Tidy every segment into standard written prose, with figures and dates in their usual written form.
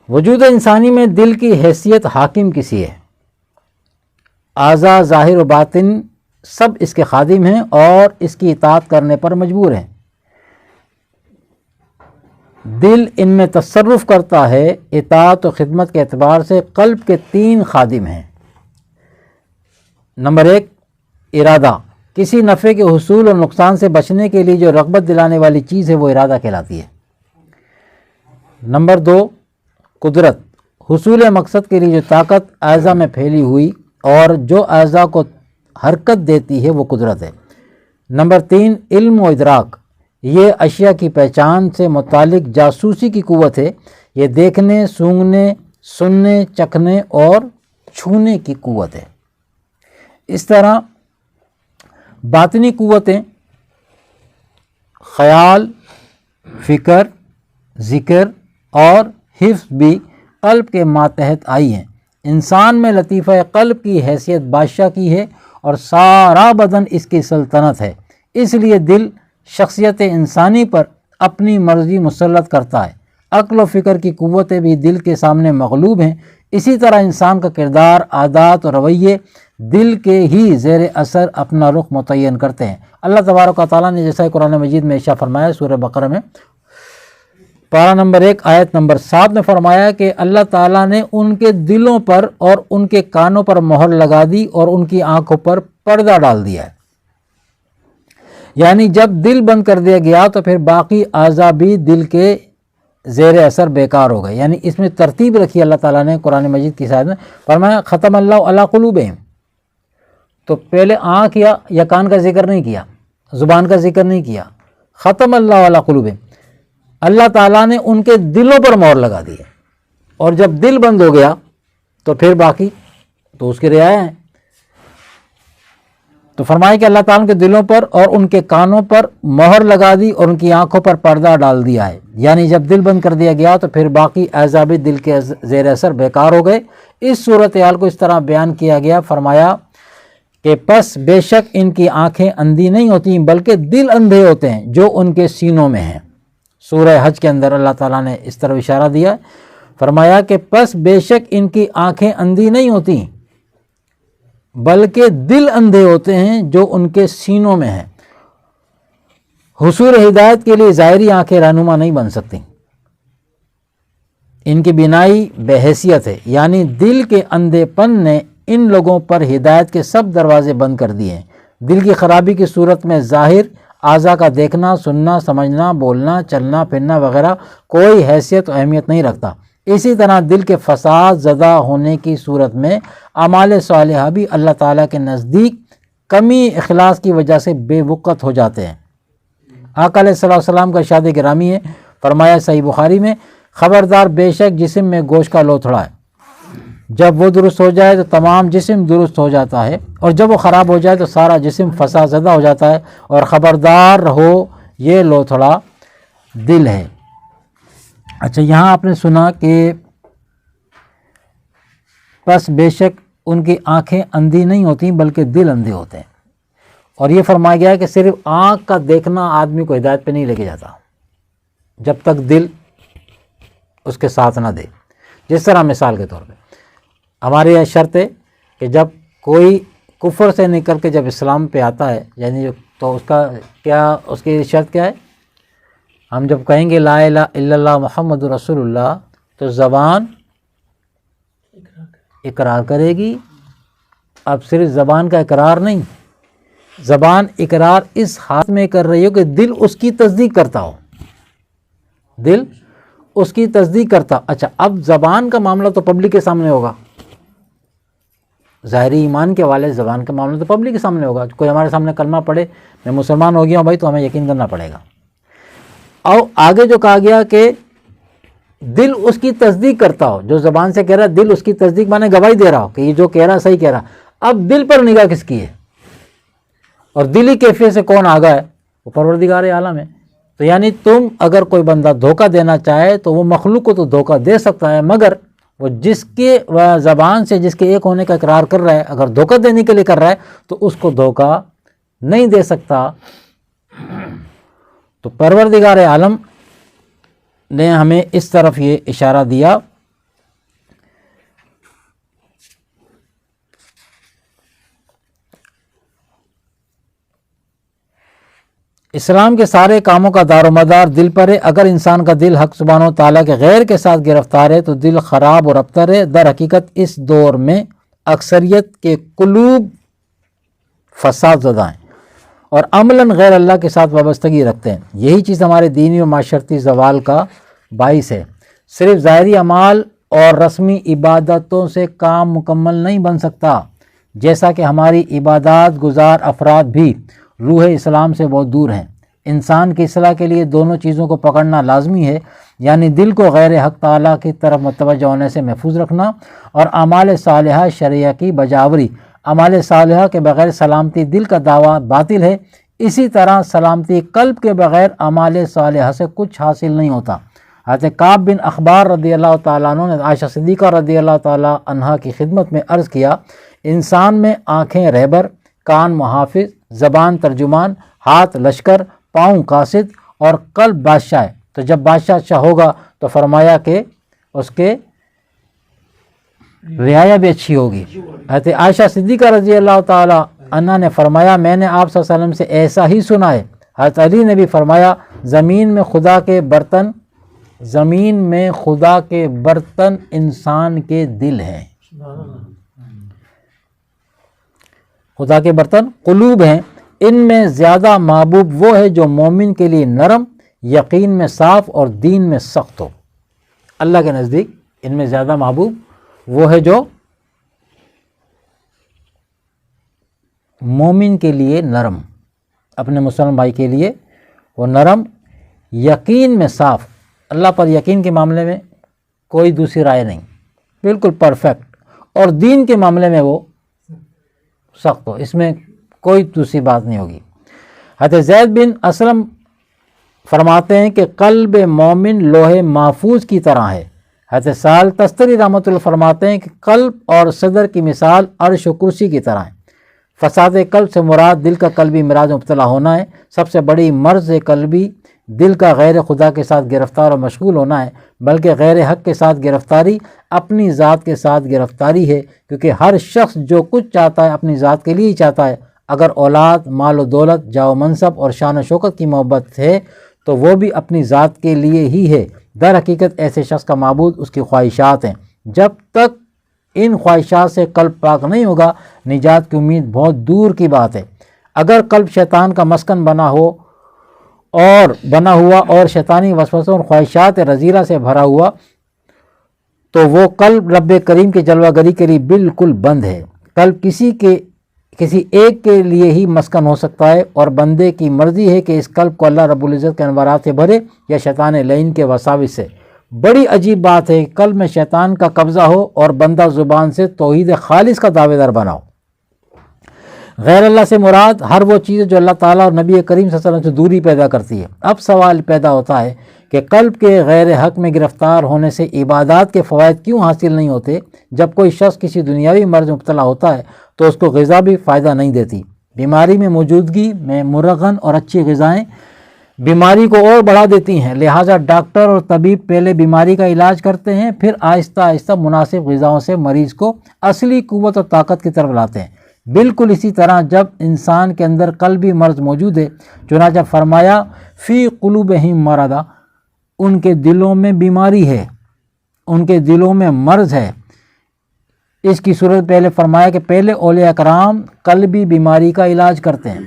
وجود انسانی میں دل کی حیثیت حاکم کسی ہے، اعضاء ظاہر و باطن سب اس کے خادم ہیں اور اس کی اطاعت کرنے پر مجبور ہیں۔ دل ان میں تصرف کرتا ہے۔ اطاعت و خدمت کے اعتبار سے قلب کے 3 خادم ہیں۔ نمبر 1، ارادہ، کسی نفع کے حصول اور نقصان سے بچنے کے لیے جو رغبت دلانے والی چیز ہے وہ ارادہ کہلاتی ہے۔ نمبر 2، قدرت، حصول مقصد کے لیے جو طاقت اعضاء میں پھیلی ہوئی اور جو اعضاء کو حرکت دیتی ہے وہ قدرت ہے۔ نمبر 3، علم و ادراک، یہ اشیاء کی پہچان سے متعلق جاسوسی کی قوت ہے۔ یہ دیکھنے، سونگھنے، سننے، چکھنے اور چھونے کی قوت ہے۔ اس طرح باطنی قوتیں خیال، فکر، ذکر اور حفظ بھی قلب کے ماتحت آئی ہیں۔ انسان میں لطیفہ قلب کی حیثیت بادشاہ کی ہے اور سارا بدن اس کی سلطنت ہے۔ اس لیے دل شخصیت انسانی پر اپنی مرضی مسلط کرتا ہے۔ عقل و فکر کی قوتیں بھی دل کے سامنے مغلوب ہیں۔ اسی طرح انسان کا کردار، عادات اور رویے دل کے ہی زیر اثر اپنا رخ متعین کرتے ہیں۔ اللہ تبارک و تعالیٰ نے جیسا قرآن مجید میں ارشاد فرمایا سورہ بقرہ میں پارہ نمبر 1 آیت نمبر 7 میں فرمایا کہ اللہ تعالیٰ نے ان کے دلوں پر اور ان کے کانوں پر مہر لگا دی اور ان کی آنکھوں پر پردہ ڈال دیا ہے۔ یعنی جب دل بند کر دیا گیا تو پھر باقی اعضاء بھی دل کے زیر اثر بیکار ہو گئے۔ یعنی اس میں ترتیب رکھی اللہ تعالیٰ نے قرآن مجید کی آیت میں فرمایا ختم اللہ علی قلوبہم، تو پہلے آنکھ یا کان کا ذکر نہیں کیا، زبان کا ذکر نہیں کیا، ختم اللہ علی قلوبہم، اللہ تعالیٰ نے ان کے دلوں پر مہر لگا دی ہے۔ اور جب دل بند ہو گیا تو پھر باقی تو اس کی رعایا ہیں۔ تو فرمایا کہ اللہ تعالیٰ کے دلوں پر اور ان کے کانوں پر مہر لگا دی اور ان کی آنکھوں پر پردہ ڈال دیا ہے۔ یعنی جب دل بند کر دیا گیا تو پھر باقی اعضاء بھی دل کے زیر اثر بیکار ہو گئے۔ اس صورتحال کو اس طرح بیان کیا گیا، فرمایا کہ پس بے شک ان کی آنکھیں اندھی نہیں ہوتی بلکہ دل اندھے ہوتے ہیں جو ان کے سینوں میں ہیں۔ سورہ حج کے اندر اللہ تعالیٰ نے اس طرح اشارہ دیا، فرمایا کہ پس بے شک ان کی آنکھیں اندھی نہیں ہوتی بلکہ دل اندھے ہوتے ہیں جو ان کے سینوں میں ہیں۔ حصول ہدایت کے لیے ظاہری آنکھیں رہنما نہیں بن سکتی، ان کی بینائی بے حیثیت ہے۔ یعنی دل کے اندھے پن نے ان لوگوں پر ہدایت کے سب دروازے بند کر دیے ہیں۔ دل کی خرابی کی صورت میں ظاہر اعضاء کا دیکھنا، سننا، سمجھنا، بولنا، چلنا پھرنا وغیرہ کوئی حیثیت و اہمیت نہیں رکھتا۔ اسی طرح دل کے فساد زدہ ہونے کی صورت میں اعمال صالحہ بھی اللہ تعالیٰ کے نزدیک کمی اخلاص کی وجہ سے بے وقت ہو جاتے ہیں۔ آقا علیہ الصلوۃ والسلام کا ارشاد گرامی ہے، فرمایا صحیح بخاری میں، خبردار بے شک جسم میں گوشت کا لوتھڑا ہے، جب وہ درست ہو جائے تو تمام جسم درست ہو جاتا ہے، اور جب وہ خراب ہو جائے تو سارا جسم فساد زدہ ہو جاتا ہے، اور خبردار رہو یہ لوتھڑا دل ہے۔ اچھا، یہاں آپ نے سنا کہ پس بے شک ان کی آنکھیں اندھی نہیں ہوتی بلکہ دل اندھے ہوتے ہیں، اور یہ فرمایا گیا ہے کہ صرف آنکھ کا دیکھنا آدمی کو ہدایت پہ نہیں لے کے جاتا جب تک دل اس کے ساتھ نہ دے۔ جس طرح مثال کے طور پہ ہمارے یہ شرط ہے کہ جب کوئی کفر سے نکل کے جب اسلام پہ آتا ہے، یعنی تو اس کی شرط کیا ہے؟ ہم جب کہیں گے لا الہ الا اللہ محمد رسول اللہ تو زبان اقرار کرے گی۔ اب صرف زبان کا اقرار نہیں، زبان اقرار اس حال میں کر رہی ہو کہ دل اس کی تصدیق کرتا ہو، دل اس کی تصدیق کرتا۔ اچھا، اب زبان کا معاملہ تو پبلک کے سامنے ہوگا، ظاہری ایمان کے حوالے سے زبان کا معاملہ تو پبلک کے سامنے ہوگا۔ کوئی ہمارے سامنے کلمہ پڑھے میں مسلمان ہو گیا ہوں بھائی، تو ہمیں یقین کرنا پڑے گا۔ اور آگے جو کہا گیا کہ دل اس کی تصدیق کرتا ہو، جو زبان سے کہہ رہا ہے دل اس کی تصدیق مانے گواہی دے رہا ہو کہ یہ جو کہہ رہا صحیح کہہ رہا۔ اب دل پر نگاہ کس کی ہے؟ اور دلی کیفیت سے کون آگاہ ہے؟ وہ پروردگار عالم ہے۔ تو یعنی تم اگر کوئی بندہ دھوکہ دینا چاہے تو وہ مخلوق کو تو دھوکہ دے سکتا ہے، مگر وہ جس کے زبان سے جس کے ایک ہونے کا اقرار کر رہا ہے، اگر دھوکہ دینے کے لیے کر رہا ہے تو اس کو دھوکہ نہیں دے سکتا۔ تو پروردگار عالم نے ہمیں اس طرف یہ اشارہ دیا اسلام کے سارے کاموں کا دار و مدار دل پر ہے۔ اگر انسان کا دل حق سبحانہ و تعالیٰ کے غیر کے ساتھ گرفتار ہے تو دل خراب اور ابتر ہے۔ در حقیقت اس دور میں اکثریت کے قلوب فساد زدہ ہیں اور عملاً غیر اللہ کے ساتھ وابستگی رکھتے ہیں۔ یہی چیز ہمارے دینی و معاشرتی زوال کا باعث ہے۔ صرف ظاہری اعمال اور رسمی عبادتوں سے کام مکمل نہیں بن سکتا، جیسا کہ ہماری عبادات گزار افراد بھی روح اسلام سے بہت دور ہیں۔ انسان کی اصلاح کے لیے دونوں چیزوں کو پکڑنا لازمی ہے، یعنی دل کو غیر حق تعالیٰ کی طرف متوجہ ہونے سے محفوظ رکھنا اور اعمال صالحہ شرعیہ کی بجاوری۔ اعمال صالحہ کے بغیر سلامتی دل کا دعویٰ باطل ہے، اسی طرح سلامتی قلب کے بغیر اعمال صالحہ سے کچھ حاصل نہیں ہوتا۔ حضرت کعب بن اخبار رضی اللہ تعالیٰ عنہ نے عائشہ صدیقہ رضی اللہ تعالیٰ عنہا کی خدمت میں عرض کیا، انسان میں آنکھیں رہبر، کان محافظ، زبان ترجمان، ہاتھ لشکر، پاؤں قاصد اور قلب بادشاہ ہے۔ تو جب بادشاہ اچھا ہوگا تو فرمایا کہ اس کے رعایا بھی اچھی ہوگی۔ حضرت عائشہ صدیقہ رضی اللہ تعالیٰ عنہ نے فرمایا، میں نے آپ صلی اللہ علیہ وسلم سے ایسا ہی سنا ہے۔ حضرت علی نے بھی فرمایا، زمین میں خدا کے برتن انسان کے دل ہیں۔ خدا کے برتن قلوب ہیں، ان میں زیادہ محبوب وہ ہے جو مومن کے لیے نرم، یقین میں صاف اور دین میں سخت ہو۔ اللہ کے نزدیک ان میں زیادہ محبوب وہ ہے جو مومن کے لیے نرم، اپنے مسلمان بھائی کے لیے وہ نرم، یقین میں صاف، اللہ پر یقین کے معاملے میں کوئی دوسری رائے نہیں، بالکل پرفیکٹ، اور دین کے معاملے میں وہ سخت ہو، اس میں کوئی دوسری بات نہیں ہوگی۔ حضرت زید بن اسلم فرماتے ہیں کہ قلب مومن لوح محفوظ کی طرح ہے۔ حضرت سال تستری رحمۃ اللہ فرماتے ہیں کہ قلب اور صدر کی مثال عرش و کرسی کی طرح ہے۔ فساد قلب سے مراد دل کا قلبی امراض مبتلا ہونا ہے۔ سب سے بڑی مرض قلبی دل کا غیر خدا کے ساتھ گرفتار اور مشغول ہونا ہے، بلکہ غیر حق کے ساتھ گرفتاری اپنی ذات کے ساتھ گرفتاری ہے، کیونکہ ہر شخص جو کچھ چاہتا ہے اپنی ذات کے لیے ہی چاہتا ہے۔ اگر اولاد، مال و دولت، جاہ و منصب اور شان و شوکت کی محبت ہے تو وہ بھی اپنی ذات کے لیے ہی ہے۔ در حقیقت ایسے شخص کا معبود اس کی خواہشات ہیں۔ جب تک ان خواہشات سے قلب پاک نہیں ہوگا، نجات کی امید بہت دور کی بات ہے۔ اگر قلب شیطان کا مسکن بنا ہوا اور شیطانی وسوسوں اور خواہشات رذیلہ سے بھرا ہوا تو وہ قلب رب کریم کی جلوہ گری کے لیے بالکل بند ہے۔ قلب کسی ایک کے لیے ہی مسکن ہو سکتا ہے، اور بندے کی مرضی ہے کہ اس قلب کو اللہ رب العزت کے انوارات سے بھرے یا شیطان لعین کے وساوس سے۔ بڑی عجیب بات ہے کہ قلب میں شیطان کا قبضہ ہو اور بندہ زبان سے توحید خالص کا دعوے دار بنا ہو۔ غیر اللہ سے مراد ہر وہ چیز جو اللہ تعالیٰ اور نبی کریم صلی اللہ علیہ وسلم سے دوری پیدا کرتی ہے۔ اب سوال پیدا ہوتا ہے کہ قلب کے غیر حق میں گرفتار ہونے سے عبادات کے فوائد کیوں حاصل نہیں ہوتے؟ جب کوئی شخص کسی دنیاوی مرض مبتلا ہوتا ہے تو اس کو غذا بھی فائدہ نہیں دیتی۔ بیماری میں موجودگی میں مرغن اور اچھی غذائیں بیماری کو اور بڑھا دیتی ہیں، لہٰذا ڈاکٹر اور طبیب پہلے بیماری کا علاج کرتے ہیں، پھر آہستہ آہستہ مناسب غذاؤں سے مریض کو اصلی قوت اور طاقت کی طرف لاتے ہیں۔ بالکل اسی طرح جب انسان کے اندر قلبی مرض موجود ہے، چنانچہ فرمایا فی قلوبہم مرض، ان کے دلوں میں بیماری ہے، ان کے دلوں میں مرض ہے۔ اس کی صورت پہلے فرمایا کہ پہلے اولیاء کرام قلبی بیماری کا علاج کرتے ہیں۔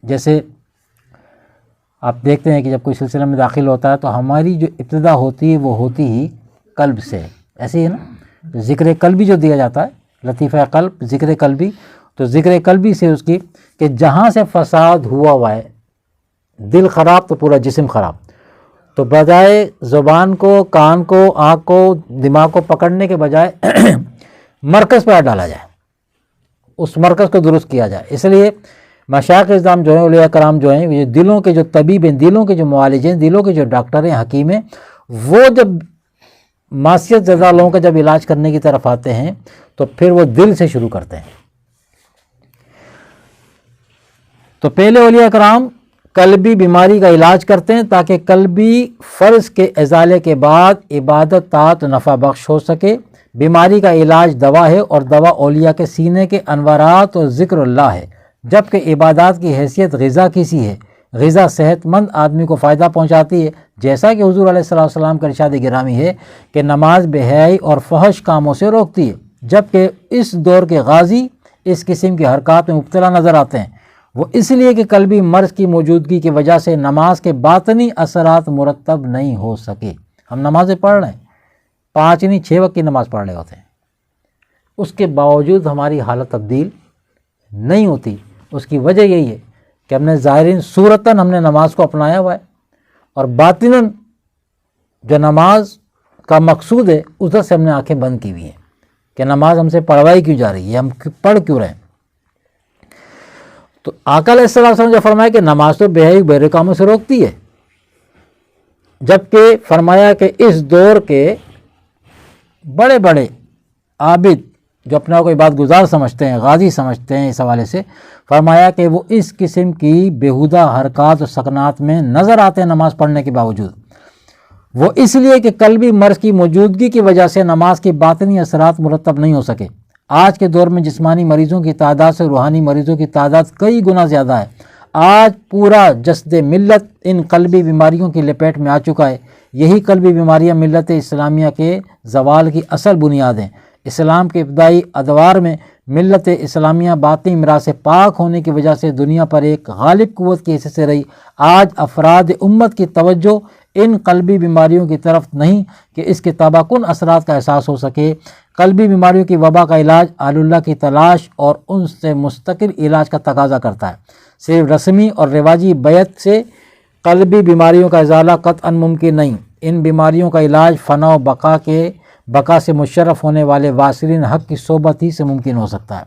جیسے آپ دیکھتے ہیں کہ جب کوئی سلسلہ میں داخل ہوتا ہے تو ہماری جو ابتدا ہوتی ہے وہ ہوتی ہی قلب سے، ایسے ہی ہے نا، ذکر قلبی جو دیا جاتا ہے، لطیفہ قلب، ذکر قلبی، تو ذکر قلبی سے اس کی کہ جہاں سے فساد ہوا ہے، دل خراب تو پورا جسم خراب، تو بجائے زبان کو، کان کو، آنکھ کو، دماغ کو پکڑنے کے بجائے مرکز پر ڈالا جائے، اس مرکز کو درست کیا جائے۔ اس لیے مشائخ اعظام جو ہیں، اولیاء کرام جو ہیں، یہ دلوں کے جو طبیب ہیں، دلوں کے جو معالج ہیں، دلوں کے جو ڈاکٹر ہیں، حکیم ہیں، وہ جب معصیت زدہ لوگوں کا جب علاج کرنے کی طرف آتے ہیں تو پھر وہ دل سے شروع کرتے ہیں۔ تو پہلے اولیاء کرام قلبی بیماری کا علاج کرتے ہیں تاکہ قلبی فرض کے ازالے کے بعد عبادت طاعت نفع بخش ہو سکے۔ بیماری کا علاج دوا ہے، اور دوا اولیاء کے سینے کے انوارات اور ذکر اللہ ہے، جبکہ عبادات کی حیثیت غذا کی سی ہے۔ غذا صحت مند آدمی کو فائدہ پہنچاتی ہے، جیسا کہ حضور علیہ السلام کا ارشاد گرامی ہے کہ نماز بے حیائی اور فحش کاموں سے روکتی ہے، جبکہ اس دور کے غازی اس قسم کی حرکات میں مبتلا نظر آتے ہیں، وہ اس لیے کہ قلبی مرض کی موجودگی کی وجہ سے نماز کے باطنی اثرات مرتب نہیں ہو سکے۔ ہم نمازیں پڑھ رہے ہیں، 5 نہیں 6 وقت کی نماز پڑھ رہے ہوتے ہیں، اس کے باوجود ہماری حالت تبدیل نہیں ہوتی۔ اس کی وجہ یہی ہے کہ ہم نے ظاہراً صورتاً ہم نے نماز کو اپنایا ہوا ہے، اور باطناً جو نماز کا مقصود ہے ادھر سے ہم نے آنکھیں بند کی ہوئی ہیں کہ نماز ہم سے پڑھوائی کیوں جا رہی ہے، ہم پڑھ کیوں رہے ہیں۔ تو آقا علیہ السلام نے جو فرمایا کہ نماز تو بے حیائی بے کاموں سے روکتی ہے، جبکہ فرمایا کہ اس دور کے بڑے بڑے عابد جو اپنے آپ کو عبادت گزار سمجھتے ہیں، غازی سمجھتے ہیں، اس حوالے سے فرمایا کہ وہ اس قسم کی بیہودہ حرکات و سکنات میں نظر آتے ہیں نماز پڑھنے کے باوجود، وہ اس لیے کہ قلبی مرض کی موجودگی کی وجہ سے نماز کے باطنی اثرات مرتب نہیں ہو سکے۔ آج کے دور میں جسمانی مریضوں کی تعداد سے روحانی مریضوں کی تعداد کئی گنا زیادہ ہے۔ آج پورا جسد ملت ان قلبی بیماریوں کی لپیٹ میں آ چکا ہے۔ یہی قلبی بیماریاں ملت اسلامیہ کے زوال کی اصل بنیاد ہیں۔ اسلام کے ابتدائی ادوار میں ملت اسلامیہ باطنی امراض سے پاک ہونے کی وجہ سے دنیا پر ایک غالب قوت کی حیثیت سے رہی۔ آج افراد امت کی توجہ ان قلبی بیماریوں کی طرف نہیں کہ اس کے تباہ کن اثرات کا احساس ہو سکے۔ قلبی بیماریوں کی وبا کا علاج اہل اللہ کی تلاش اور ان سے مستقل علاج کا تقاضا کرتا ہے۔ صرف رسمی اور رواجی بیعت سے قلبی بیماریوں کا ازالہ قطعاً ممکن نہیں۔ ان بیماریوں کا علاج فنا و بقا سے مشرف ہونے والے واصلین حق کی صحبت ہی سے ممکن ہو سکتا ہے۔